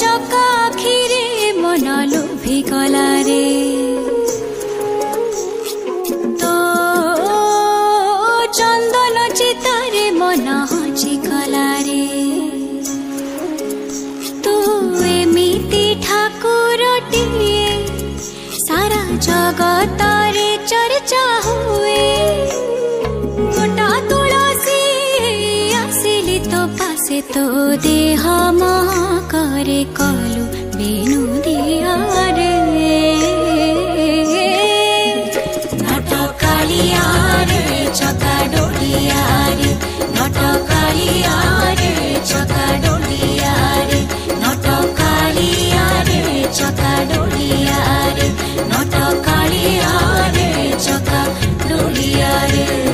चका आखिरे मन लोभी गला रे तो चंदन चितारे मन हजी गला रे तू एमिति ठाकुरटिए सारा जगत रे चर्चा हुए गोटा तुलसी आसिली तो पासे तो देह महा करे कलु बेनु दिया रे नटकालिया रे चका डोलिया रे नटकालिया